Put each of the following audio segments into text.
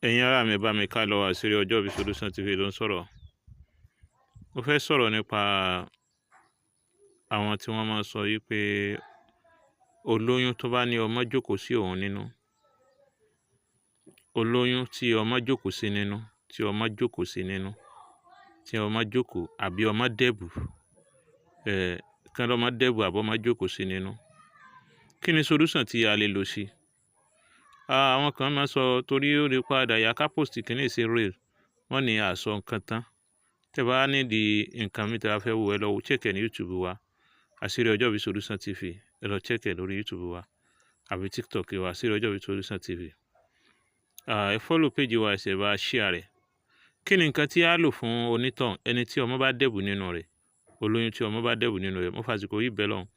Ẹ̀yin ará mi, bá mi ká lọ Àṣírí Ọjọ́ Ìbí Solution TV ló ń sọ̀rọ̀. Mo fẹ́ sọ̀rọ̀ nípa àwọn tí wọ́n máa ń sọ yìí pé olóyún tó bá ní ọmọ jókòó sí òun nínú, olóyún tí ọmọ jókòó sí nínú, tí ọmọ jókòó sí nínú, tí ọmọ jókòó àbí ọmọ dẹ̀bù, kí ọmọ dẹ̀bù àbí ọmọ jókòó sí nínú. Kí ni solution tí a lè lò sí? Àwọn kan máa sọ torí ó lè padà yá ká post kìíní sí real, wọ́n ní àsọ nǹkan tán. Tẹ́ bá nídìí nǹkan mi tí a fẹ́ wò ẹ lọ check ẹ̀ ní YouTube wa, Àṣírí Ọjọ́ Ìbí Solution TV, ẹ lọ check ẹ̀ lórí YouTube wa àbí TikTok wa, Àṣírí Ọjọ́ Ìbí Solution TV. Ẹ follow page wa, ẹ bá share rẹ̀. Kí ni nǹkan tí a lò fún onítàn ẹni tí ọmọ bá dẹ̀bù nínú rẹ̀, olóyún tí ọmọ bá dẹ̀bù nínú rẹ̀? Mo fàsìkò yìí bẹ́ẹ̀ lọ́hùn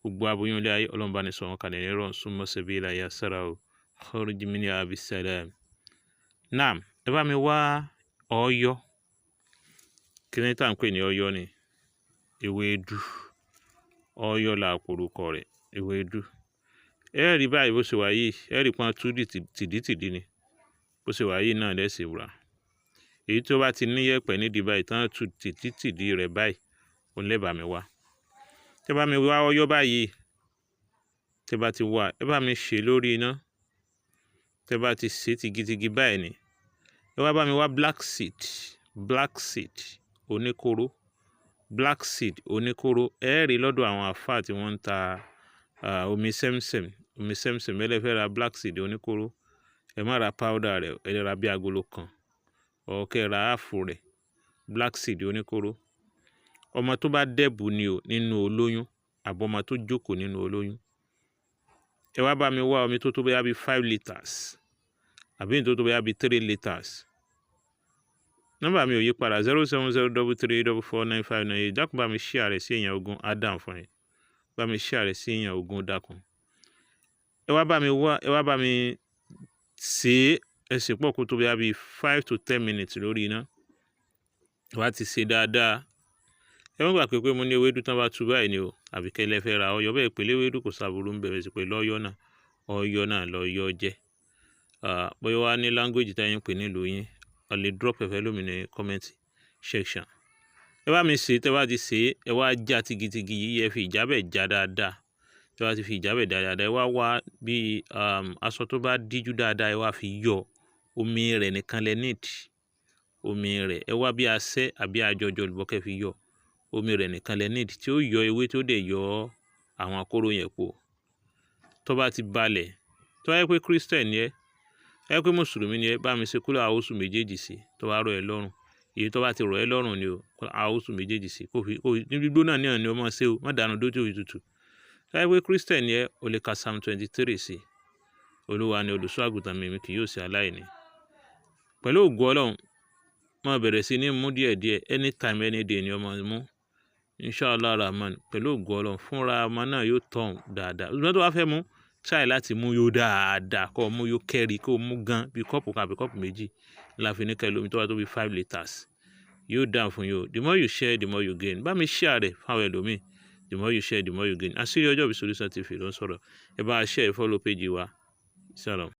gbogbo aboyún ilé ayé, Ọlọ́run bá ní sọ wọn kalẹ̀ ní rọ̀rùn súnmọ́ sabila yassarahu kharij minha bisalam. Naam, ẹ bá mi wá ọ̀yọ́. Kí ni tá à ń pè ní ọ̀yọ́ ni? Ewédú. Ọ̀yọ́ là porúkọ rẹ̀, ewédú. Ẹ rí báyìí bó ṣe wà yìí, ẹ rí pọ́n tú tìdítìdí ni. Bó ṣe wà yìí náà lẹ́sìn wúrà. Èyí tó bá ti ní yẹ̀pẹ̀ nídìí báyìí tán tú tìdítìdí rẹ̀ báyìí, òun lẹ́ bá mi wá. Tẹ́ bá mi wá ọ̀yọ́ báyìí, tẹ́ bá ti wá, ẹ bá mi ṣe lórí iná. Tẹ́ bá ti ṣe tìgítìgí báyìí ni, ẹ wá bá mi wá black seed oníkóró, black seed oníkóró. Ẹ rí lọ́dọ̀ àwọn àfáà tí wọ́n ń ta omi sẹ́msẹ̀m, ẹ lè fẹ́ ra black seed oníkóró. Ẹ má ra powder rẹ̀, ẹ lè ra bí agolo kan, ọ̀kẹ́ ra àfù rẹ̀, black seed oníkóró. Ọmọ tó bá dẹ̀bù ni o nínú olóyún, àbọ̀ ọmọ tó jókòó nínú olóyún. Ẹ wá bá mi wá omi tó tó bóyá bí 5 litres àbí tó tó bóyá bí 3 litres. Nọ́mbà mi ò yí padà 07033449598. Dákun bá mi share rẹ̀ sí èèyàn ogún, á dáhùn fún yín. Bá mi share rẹ̀ sí èèyàn ogún, dákun. Ẹ wá bá mi sè é ṣe pọ̀ kó tó bóyá bí 5 to 10 minutes lórí iná. Wá ti ṣe dáadáa. Ẹ má gbàgbé pé mo ní ewédú tán bá tú báyìí ni o, àbí kẹ́lẹ́ fẹ́ ra ọ̀yọ́ bẹ́ẹ̀ pé ewédú kò sábúrú ń bẹ̀rẹ̀ sí pé lọ́yọ́ náà, ọ̀yọ́ náà lọ́yọ́ jẹ́. Bóyá wá ní language tí yín pè nílùú yín, ẹ lè drop ẹ̀fẹ́ lómi ní comment section. Ẹ bá mi sè é, tẹ́ bá ti sè é, ẹ wá já tìgítìgí yìí, ẹ fi ìjábẹ̀ já dáadáa. Tẹ́ bá ti fi ìjábẹ̀ dáadáa, ẹ wá bí aṣọ tó bá díjú dáadáa, ẹ wá fi yọ omi rẹ̀ nìkan lẹ need. Omi rẹ̀, ẹ wá bí asẹ́ àbí àjọjọ olùbọ́kẹ́ fi yọ omi rẹ̀ nìkan lẹ need, tí ó yọ ewé tó dẹ̀ yọ àwọn akóró yẹn pò. Tó bá ti balẹ̀, tó bá yẹ pé Christian ni ẹ yẹ pé mùsùlùmí ni ẹ, bá mi ṣe kúlà àwùsù méjèèjì sí tó bá rọ̀ ẹ́ lọ́rùn. Èyí tó bá ti rọ̀ ẹ́ lọ́rùn ni o, kúlà àwùsù méjèèjì sí. Ní gbígbóná ní ọ̀nà ọmọ ṣe o, má dànù dójú ìtutù. Tó bá yẹ pé Christian ni ẹ, o lè ka Psalm 23 sí. Olúwa ni olùṣọ́ àgùntàn mi kì yóò ṣe aláìní. Pẹ̀lú ògo Ọlọ́run, máa bẹ̀rẹ̀ sí ní mú díẹ̀díẹ̀, anytime any day ni ọmọ mú. Inshallah Rahman, pẹ̀lú ògo Ọlọ́run, fúnra ọmọ náà yóò tàn dáadáa. Ṣùgbọ́n tó bá fẹ́ mú, try láti mú yó dáadáa, kó mú yó kẹ́rì, kó mú gan bí kọ́ọ̀pù kan àbí kọ́ọ̀pù méjì. Láfi ní kẹ́lómi tó bá tó bí 5 litres. Yóò dáhùn fún yóò. The more you share, the more you gain. Bá mi share rẹ̀ fáwọn ẹlòmíì. The more you share, the more you gain. Àṣírí Ọjọ́ Ìbí Solution TV ló ń sọ̀rọ̀. Ẹ bá share, follow page wa. Shalom.